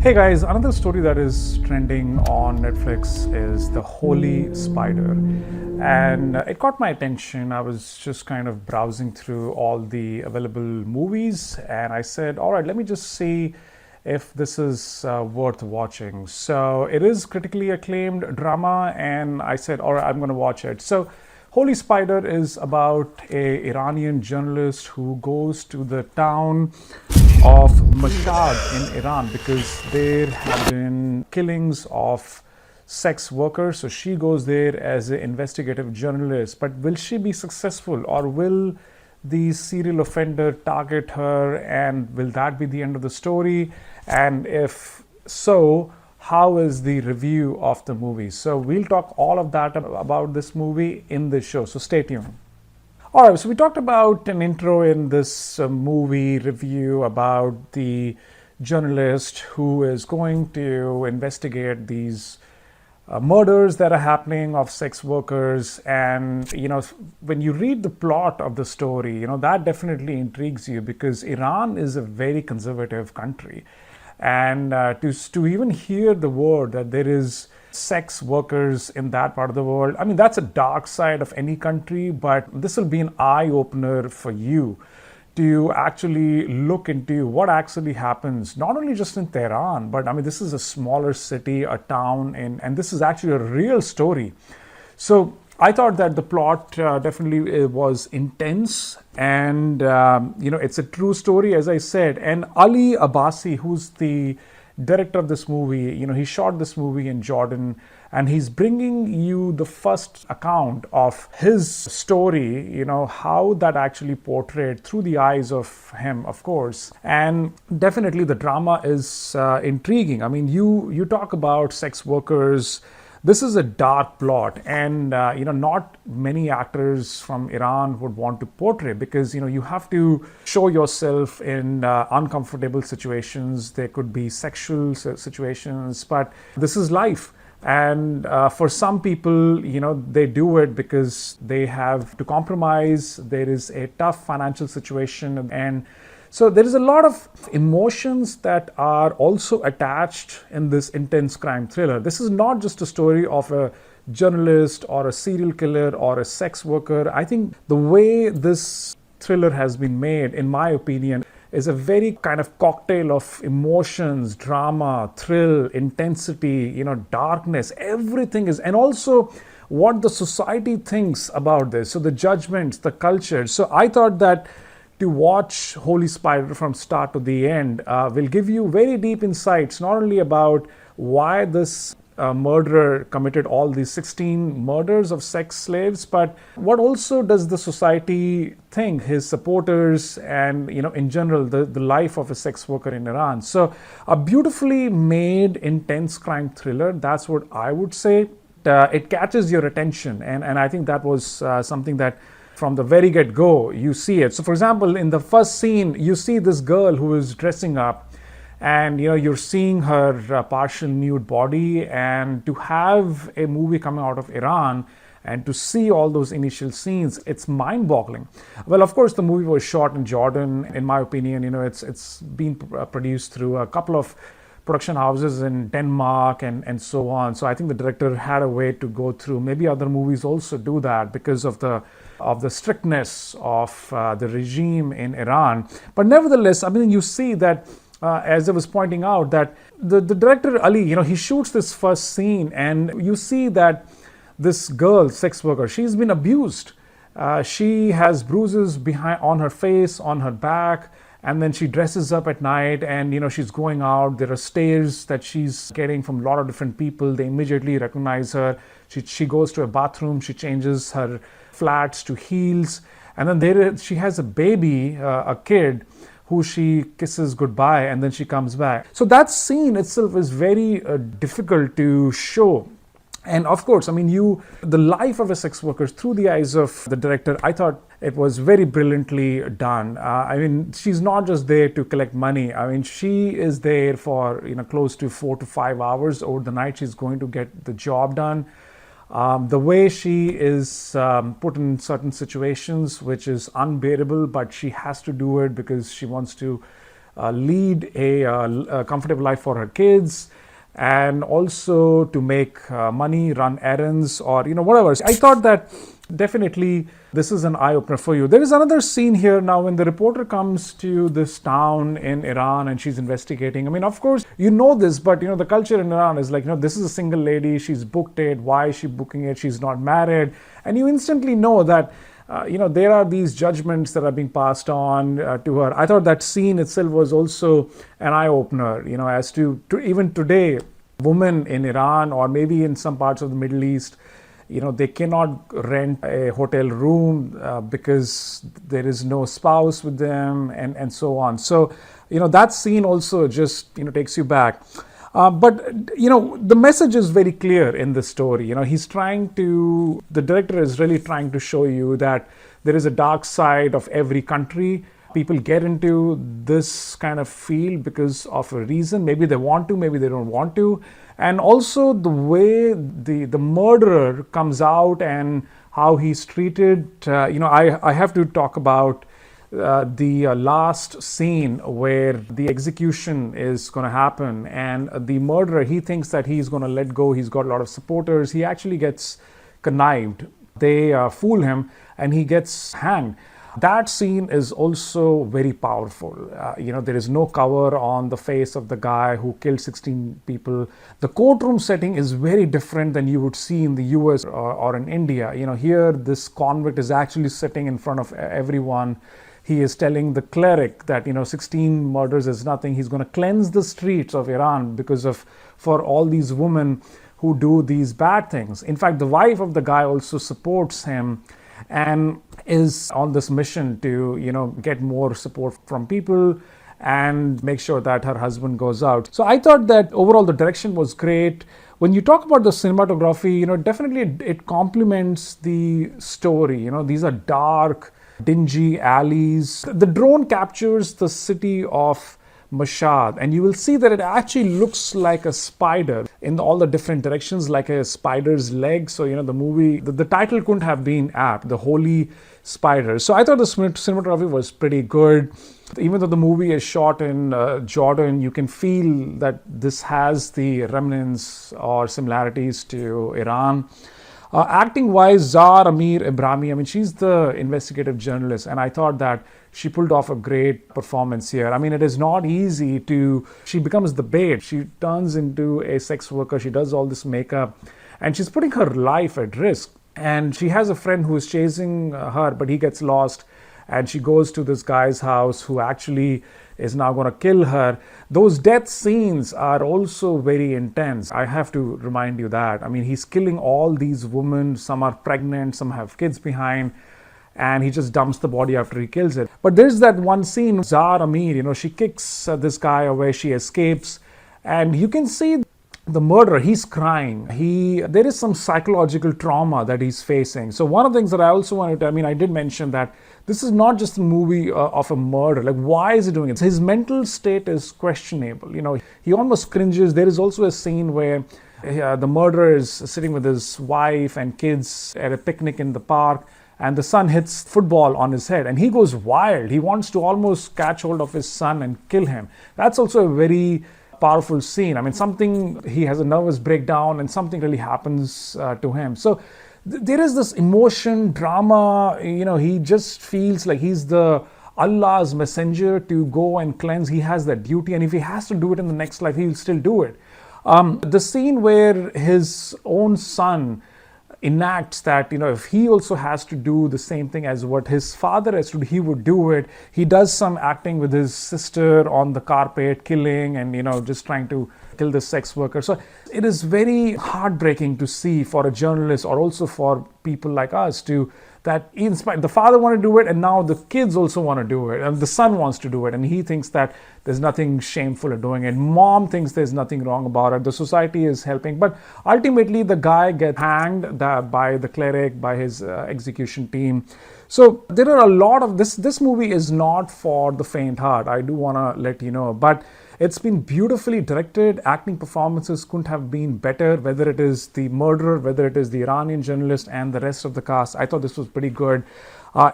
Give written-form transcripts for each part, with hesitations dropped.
Hey guys, another story that is trending on Netflix is The Holy Spider. And it caught my attention. I was just kind of browsing through all the available movies and I said, all right, let me just see if this is worth watching. So it is critically acclaimed drama and I said, all right, I'm going to watch it. So Holy Spider is about an Iranian journalist who goes to the town of Mashhad in Iran because there have been killings of sex workers. So she goes there as an investigative journalist. But will she be successful, or will the serial offender target her, and will that be the end of the story? And if so, how is the review of the movie? So we'll talk all of that about this movie in this show. So stay tuned. All right, so we talked about an intro in this movie review about the journalist who is going to investigate these murders that are happening of sex workers. And, when you read the plot of the story, that definitely intrigues you because Iran is a very conservative country. And to even hear the word that there is sex workers in that part of the world, I mean, that's a dark side of any country, but this will be an eye-opener for you to actually look into what actually happens, not only just in Tehran, but I mean, this is a smaller city, a town, and this is actually a real story. So I thought that the plot definitely was intense, and it's a true story, as I said. And Ali Abbasi, who's the director of this movie, he shot this movie in Jordan, and he's bringing you the first account of his story, how that actually portrayed through the eyes of him, of course. And definitely the drama is intriguing. I mean, you talk about sex workers. This is a dark plot, and not many actors from Iran would want to portray, because you have to show yourself in uncomfortable situations. There could be sexual situations, but this is life. And for some people, they do it because they have to compromise. There is a tough financial situation, and so there is a lot of emotions that are also attached in this intense crime thriller. This is not just a story of a journalist or a serial killer or a sex worker. I think the way this thriller has been made, in my opinion, is a very kind of cocktail of emotions, drama, thrill, intensity, darkness. Everything is, and also what the society thinks about this. So the judgments, the culture. So I thought that to watch Holy Spider from start to the end will give you very deep insights, not only about why this murderer committed all these 16 murders of sex slaves, but what also does the society think, his supporters, and in general the life of a sex worker in Iran. So a beautifully made intense crime thriller, that's what I would say. It catches your attention, and I think that was something that from the very get-go, you see it. So for example, in the first scene, you see this girl who is dressing up, and you're seeing her partial nude body. And to have a movie coming out of Iran and to see all those initial scenes, it's mind-boggling. Well, of course, the movie was shot in Jordan. In my opinion, it's been produced through a couple of production houses in Denmark and so on. So I think the director had a way to go through. Maybe other movies also do that because of the strictness of the regime in Iran. But nevertheless, I mean, you see that, as I was pointing out, that the director Ali, he shoots this first scene, and you see that this girl, sex worker, she's been abused. She has bruises on her face, on her back, and then she dresses up at night, and she's going out. There are stares that she's getting from a lot of different people. They immediately recognize her. She goes to a bathroom. She changes her flats to heels, and then she has a baby, a kid, who she kisses goodbye, and then she comes back. So that scene itself is very difficult to show. And of course, I mean, the life of a sex worker through the eyes of the director, I thought it was very brilliantly done. I mean, she's not just there to collect money. I mean, she is there for, close to 4 to 5 hours over the night. She's going to get the job done. The way she is put in certain situations, which is unbearable, but she has to do it because she wants to lead a comfortable life for her kids, and also to make money, run errands, or whatever. I thought that definitely this is an eye-opener for you. There is another scene here now when the reporter comes to this town in Iran and she's investigating. I mean, of course, this, but the culture in Iran is like, this is a single lady, she's booked it, why is she booking it, she's not married. And you instantly know that there are these judgments that are being passed on to her. I thought that scene itself was also an eye-opener, as to even today, women in Iran or maybe in some parts of the Middle East, they cannot rent a hotel room because there is no spouse with them and so on. So, that scene also just, takes you back. But the message is very clear in this story. The director is really trying to show you that there is a dark side of every country. People get into this kind of field because of a reason. Maybe they want to, maybe they don't want to. And also the way the murderer comes out and how he's treated. I have to talk about the last scene where the execution is going to happen, and the murderer, he thinks that he's going to let go. He's got a lot of supporters. He actually gets connived. They fool him and he gets hanged. That scene is also very powerful. There is no cover on the face of the guy who killed 16 people. The courtroom setting is very different than you would see in the US or in India. Here this convict is actually sitting in front of everyone. He is telling the cleric that 16 murders is nothing. He's going to cleanse the streets of Iran for all these women who do these bad things. In fact, the wife of the guy also supports him and is on this mission to get more support from people and make sure that her husband goes out. So I thought that overall the direction was great. When you talk about the cinematography, definitely it complements the story. These are dark, dingy alleys. The drone captures the city of Mashhad, and you will see that it actually looks like a spider in all the different directions, like a spider's leg. So the movie, the title couldn't have been apt, The Holy Spider. So I thought the cinematography was pretty good. Even though the movie is shot in Jordan, you can feel that this has the remnants or similarities to Iran. Acting-wise, Zahra Amir Ebrahimi, I mean, she's the investigative journalist, and I thought that she pulled off a great performance here. I mean, it is not easy she becomes the bait. She turns into a sex worker. She does all this makeup, and she's putting her life at risk. And she has a friend who is chasing her, but he gets lost, and she goes to this guy's house who actually is now going to kill her. Those death scenes are also very intense. I have to remind you that. I mean, he's killing all these women. Some are pregnant, some have kids behind, and he just dumps the body after he kills it. But there's that one scene, Zahra Amir, she kicks this guy away, she escapes, and you can see the murderer, he's crying. There is some psychological trauma that he's facing. So one of the things that I also wanted to, I did mention that this is not just a movie of a murder. Like, why is he doing it? His mental state is questionable. He almost cringes. There is also a scene where the murderer is sitting with his wife and kids at a picnic in the park, and the son hits football on his head and he goes wild. He wants to almost catch hold of his son and kill him. That's also a very powerful scene. He has a nervous breakdown and something really happens to him. So there is this emotion, drama, he just feels like he's the Allah's messenger to go and cleanse. He has that duty, and if he has to do it in the next life, he will still do it. The scene where his own son enacts that, if he also has to do the same thing as what his father has to do, he would do it. He does some acting with his sister on the carpet, killing and, just trying to kill this sex worker. So it is very heartbreaking to see for a journalist, or also for people like us, that the father wanted to do it, and now the kids also want to do it, and the son wants to do it, and he thinks that there's nothing shameful in doing it. Mom thinks there's nothing wrong about it. The society is helping, but ultimately the guy gets hanged by the cleric, by his execution team. So there are a lot of this movie is not for the faint heart. I do want to let you know, but it's been beautifully directed. Acting performances couldn't have been better, whether it is the murderer, whether it is the Iranian journalist and the rest of the cast. I thought this was pretty good.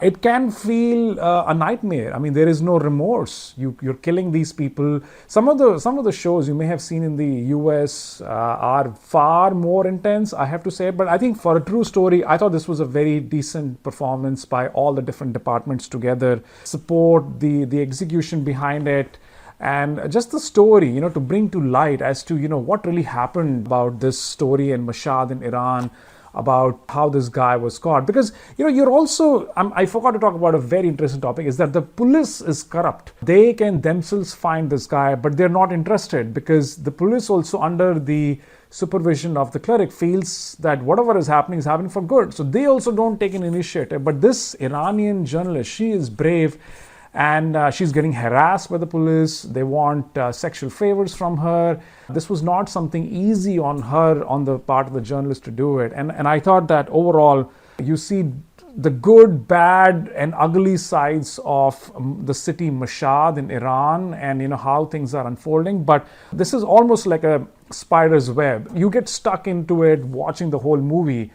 It can feel a nightmare. I mean, there is no remorse. You're killing these people. Some of the shows you may have seen in the US are far more intense, I have to say. But I think for a true story, I thought this was a very decent performance by all the different departments together. Support, the execution behind it, and just the story, to bring to light as to, what really happened about this story in Mashhad in Iran, about how this guy was caught. Because, you're also, I forgot to talk about a very interesting topic, is that the police is corrupt. They can themselves find this guy, but they're not interested, because the police also, under the supervision of the cleric, feels that whatever is happening for good. So they also don't take an initiative. But this Iranian journalist, she is brave, and she's getting harassed by the police. They want sexual favors from her. This was not something easy on her, on the part of the journalist, to do it. And I thought that overall, you see the good, bad, and ugly sides of the city Mashhad in Iran, and how things are unfolding. But this is almost like a spider's web. You get stuck into it watching the whole movie.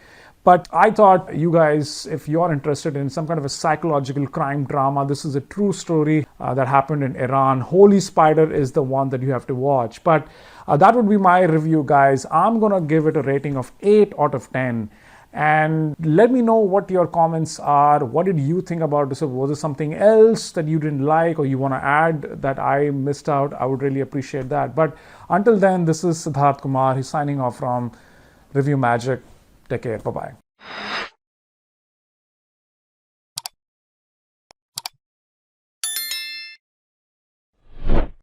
But I thought, you guys, if you're interested in some kind of a psychological crime drama, this is a true story that happened in Iran. Holy Spider is the one that you have to watch. But that would be my review, guys. I'm going to give it a rating of 8 out of 10. And let me know what your comments are. What did you think about this? Was there something else that you didn't like or you want to add that I missed out? I would really appreciate that. But until then, this is Sidharth Kumar. He's signing off from ReviewMagic. Take care. Bye-bye.